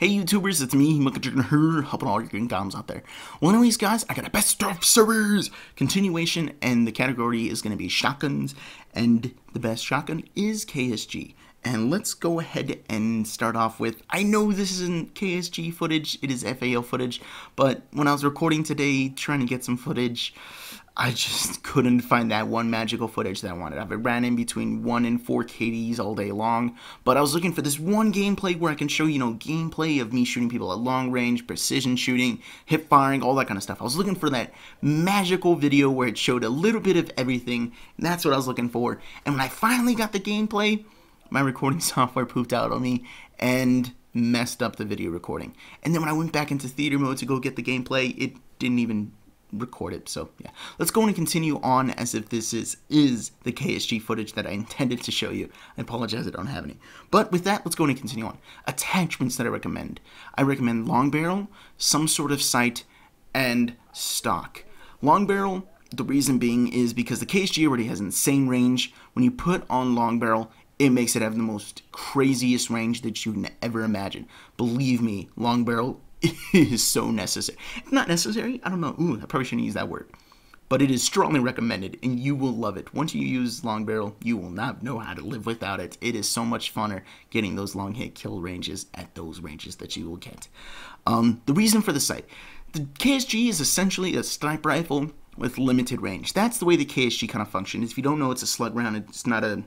Hey YouTubers, it's me, helping all your green goblins out there. Well anyways guys, I got a best of servers continuation, and the category is going to be shotguns, and the best shotgun is KSG. And let's go ahead and start off with, I know this isn't KSG footage, it is FAO footage, but when I was recording today, trying to get some footage, I just couldn't find that one magical footage that I wanted. I've ran in between 1 and 4 KDs all day long, but I was looking for this one gameplay where I can show, gameplay of me shooting people at long range, precision shooting, hip firing, all that kind of stuff. I was looking for that magical video where it showed a little bit of everything. That's what I was looking for. And when I finally got the gameplay, my recording software pooped out on me and messed up the video recording. And then when I went back into theater mode to go get the gameplay, it didn't even record it. So yeah, let's go and continue on as if this is the KSG footage that I intended to show you. I apologize I don't have any. But with that, let's go and continue on. Attachments that I recommend. I recommend long barrel, some sort of sight, and stock. Long barrel, the reason being is because the KSG already has insane range. When you put on long barrel, it makes it have the most craziest range that you can ever imagine. Believe me, long barrel is so necessary. If not necessary, I don't know. I probably shouldn't use that word. But it is strongly recommended, and you will love it. Once you use long barrel, you will not know how to live without it. It is so much funner getting those long hit kill ranges at those ranges that you will get. The reason for the sight. The KSG is essentially a sniper rifle with limited range. That's the way the KSG kind of functions. If you don't know, it's a slug round. It's not a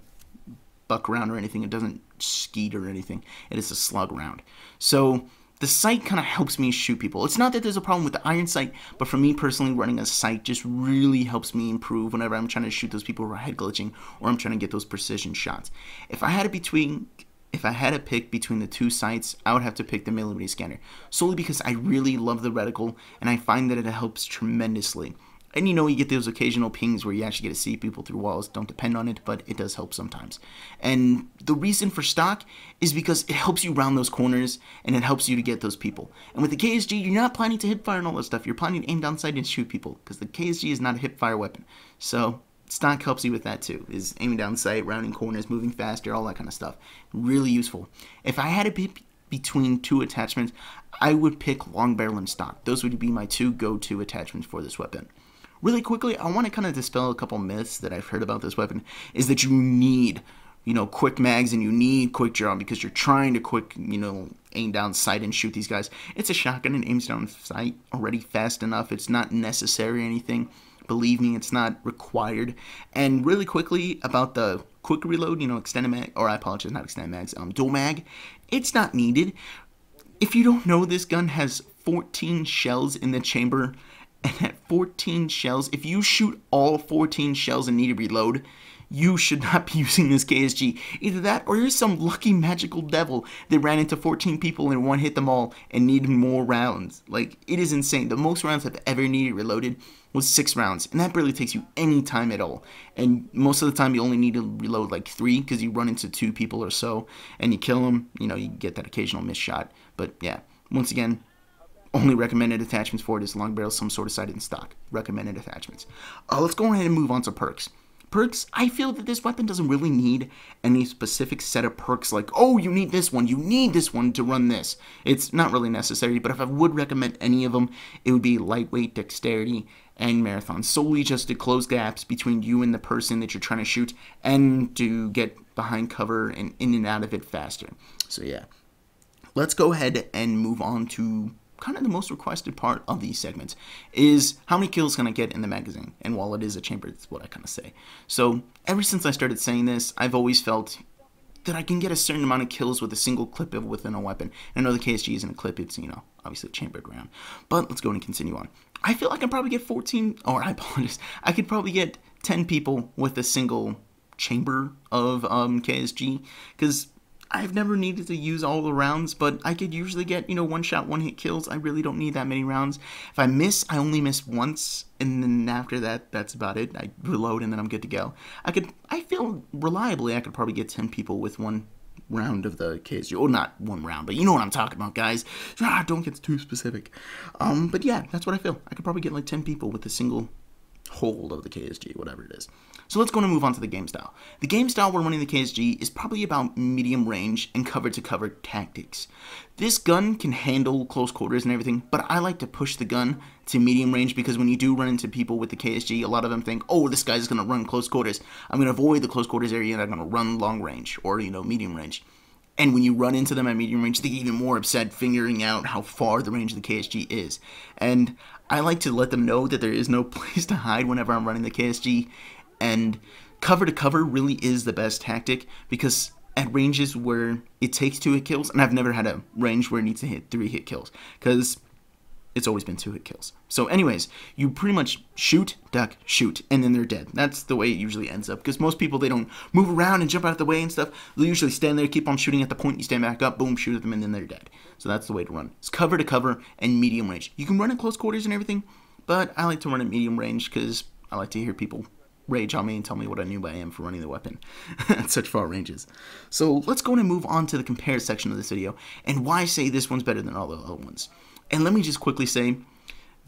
buck round or anything. It doesn't skeet or anything. It is a slug round. So the sight kind of helps me shoot people. It's not that there's a problem with the iron sight, but for me personally, running a sight just really helps me improve whenever I'm trying to shoot those people who are head glitching or I'm trying to get those precision shots. If I had to pick between the two sights, I would have to pick the millimeter scanner, solely because I really love the reticle and I find that it helps tremendously. And you get those occasional pings where you actually get to see people through walls. Don't depend on it, but it does help sometimes. And the reason for stock is because it helps you round those corners and it helps you to get those people. And with the KSG, you're not planning to hip fire and all that stuff. You're planning to aim down sight and shoot people, because the KSG is not a hip fire weapon. So stock helps you with that too, is aiming down sight, rounding corners, moving faster, all that kind of stuff. Really useful. If I had to pick between two attachments, I would pick long barrel and stock. Those would be my two go-to attachments for this weapon. Really quickly, I want to kind of dispel a couple myths that I've heard about this weapon, is that you need, quick mags and you need quick draw because you're trying to quick, aim down sight and shoot these guys. It's a shotgun and aims down sight already fast enough. It's not necessary or anything. Believe me, it's not required. And really quickly about the quick reload, extended mag, or I apologize, not extended mags, dual mag, it's not needed. If you don't know, this gun has 14 shells in the chamber. And at 14 shells, if you shoot all 14 shells and need to reload, you should not be using this KSG. Either that or you're some lucky magical devil that ran into 14 people and one hit them all and needed more rounds. Like, it is insane. The most rounds I've ever needed reloaded was 6 rounds. And that barely takes you any time at all. And most of the time you only need to reload like 3 because you run into 2 people or so and you kill them. You get that occasional miss shot. But yeah, once again, only recommended attachments for it is long barrel, some sort of sight, and stock. Recommended attachments. Let's go ahead and move on to perks. Perks, I feel that this weapon doesn't really need any specific set of perks like, oh, you need this one to run this. It's not really necessary, but if I would recommend any of them, it would be lightweight, dexterity, and marathon, solely just to close gaps between you and the person that you're trying to shoot and to get behind cover and in and out of it faster. So yeah, let's go ahead and move on to kind of the most requested part of these segments, is how many kills can I get in the magazine? And while it is a chamber, that's what I kind of say. So ever since I started saying this, I've always felt that I can get a certain amount of kills with a single clip within a weapon. And I know the KSG isn't a clip, it's, obviously a chambered round. But let's go and continue on. I feel I can probably get 14, or I apologize, I could probably get 10 people with a single chamber of KSG, because I've never needed to use all the rounds, but I could usually get, one shot, one hit kills. I really don't need that many rounds. If I miss, I only miss once, and then after that, that's about it. I reload, and then I'm good to go. I feel reliably I could probably get 10 people with one round of the KSG. Oh, not one round, but you know what I'm talking about, guys. Don't get too specific. But yeah, that's what I feel. I could probably get like 10 people with a single hold of the KSG, whatever it is. So let's go and move on to the game style. The game style we're running the KSG is probably about medium range and cover-to-cover tactics. This gun can handle close quarters and everything, but I like to push the gun to medium range because when you do run into people with the KSG, a lot of them think, oh, this guy's going to run close quarters. I'm going to avoid the close quarters area and I'm going to run long range or, medium range. And when you run into them at medium range, they get even more upset figuring out how far the range of the KSG is. And I like to let them know that there is no place to hide whenever I'm running the KSG. And cover to cover really is the best tactic because at ranges where it takes 2 hit kills, and I've never had a range where it needs to hit 3 hit kills because it's always been 2 hit kills. So anyways, you pretty much shoot, duck, shoot, and then they're dead. That's the way it usually ends up because most people, they don't move around and jump out of the way and stuff. They'll usually stand there, keep on shooting at the point, you stand back up, boom, shoot at them, and then they're dead. So that's the way to run. It's cover to cover and medium range. You can run at close quarters and everything, but I like to run at medium range because I like to hear people rage on me and tell me what a noob I am for running the weapon at such far ranges. So let's go and move on to the compare section of this video and why I say this one's better than all the other ones. And let me just quickly say,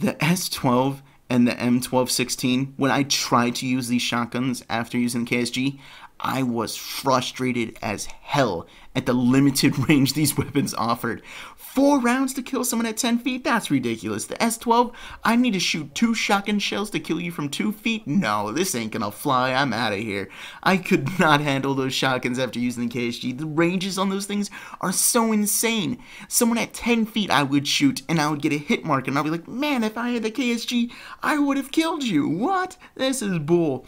the S12 and the M1216, when I tried to use these shotguns after using the KSG, I was frustrated as hell at the limited range these weapons offered. 4 rounds to kill someone at 10 feet? That's ridiculous. The S12, I need to shoot 2 shotgun shells to kill you from 2 feet? No, this ain't gonna fly. I'm out of here. I could not handle those shotguns after using the KSG. The ranges on those things are so insane. Someone at 10 feet I would shoot and I would get a hit mark and I'll be like, man, if I had the KSG, I would have killed you. What? This is bull.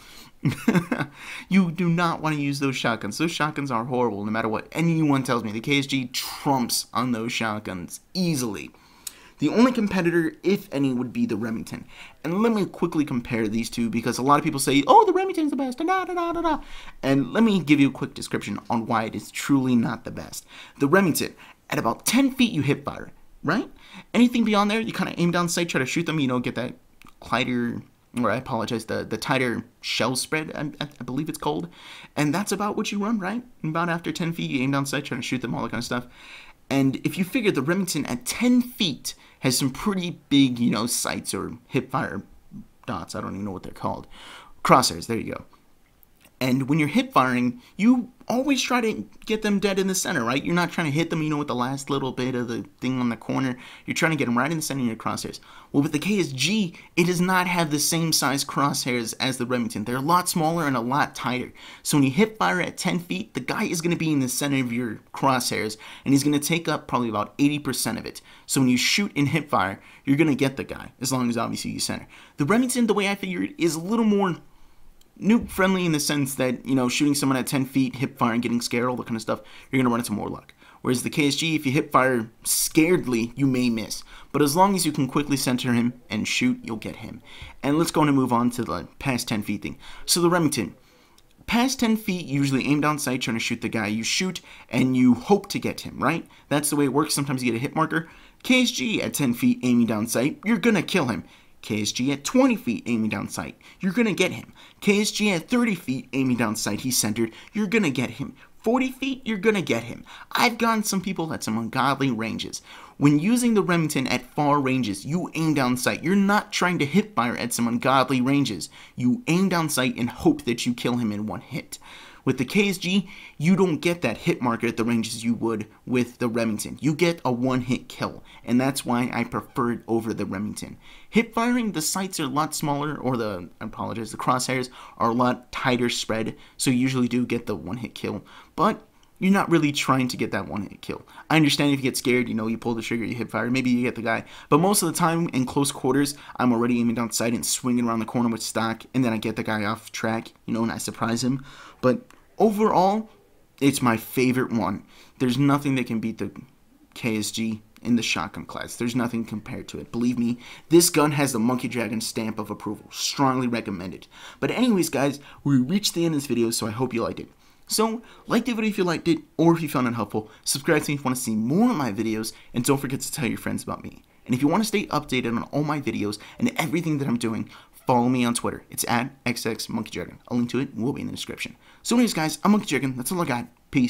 You do not want to use those shotguns. Those shotguns are horrible no matter what anyone tells me. The KSG trumps on those shotguns easily. The only competitor, if any, would be the Remington. And let me quickly compare these two because a lot of people say, oh, the Remington's the best, da da da da da. And let me give you a quick description on why it is truly not the best. The Remington, at about 10 feet you hip fire, right? Anything beyond there, you kind of aim down sight, try to shoot them, get that tighter, or I apologize, the tighter shell spread, I believe it's called. And that's about what you run, right? About after 10 feet, you aim down sight, try to shoot them, all that kind of stuff. And if you figure the Remington at 10 feet has some pretty big, sights or hip fire dots, I don't even know what they're called. Crosshairs, there you go. And when you're hip firing, you always try to get them dead in the center, right? You're not trying to hit them, with the last little bit of the thing on the corner. You're trying to get them right in the center of your crosshairs. Well, with the KSG, it does not have the same size crosshairs as the Remington. They're a lot smaller and a lot tighter. So when you hip fire at 10 feet, the guy is going to be in the center of your crosshairs, and he's going to take up probably about 80% of it. So when you shoot and hip fire, you're going to get the guy, as long as obviously you center. The Remington, the way I figure it, is a little more noob friendly in the sense that, shooting someone at 10 feet, hip fire and getting scared, all that kind of stuff, you're going to run into more luck. Whereas the KSG, if you hip fire scaredly, you may miss. But as long as you can quickly center him and shoot, you'll get him. And let's go and move on to the past 10 feet thing. So the Remington, past 10 feet, you usually aim down sight trying to shoot the guy. You shoot and you hope to get him, right? That's the way it works. Sometimes you get a hit marker. KSG at 10 feet aiming down sight, you're going to kill him. KSG at 20 feet aiming down sight, you're going to get him. KSG at 30 feet aiming down sight, he's centered, you're going to get him. 40 feet, you're going to get him. I've gotten some people at some ungodly ranges. When using the Remington at far ranges, you aim down sight. You're not trying to hip fire at some ungodly ranges. You aim down sight and hope that you kill him in one hit. With the KSG, you don't get that hit marker at the ranges you would with the Remington. You get a one-hit kill, and that's why I prefer it over the Remington. Hip firing, the sights are a lot smaller, or the crosshairs are a lot tighter spread, so you usually do get the one-hit kill, but you're not really trying to get that one-hit kill. I understand if you get scared, you pull the trigger, you hip fire, maybe you get the guy, but most of the time in close quarters, I'm already aiming down sight and swinging around the corner with stock, and then I get the guy off track, and I surprise him. But overall, it's my favorite one. There's nothing that can beat the KSG in the shotgun class. There's nothing compared to it. Believe me, this gun has the Monkey Dragon stamp of approval. Strongly recommended. But anyways, guys, we reached the end of this video, so I hope you liked it. So, like the video if you liked it, or if you found it helpful. Subscribe to me if you want to see more of my videos, and don't forget to tell your friends about me. And if you want to stay updated on all my videos and everything that I'm doing, follow me on Twitter. It's @XXMonkeyDragon. A link to it will be in the description. So anyways, guys, I'm Monkey Dragon. That's all I got. Peace.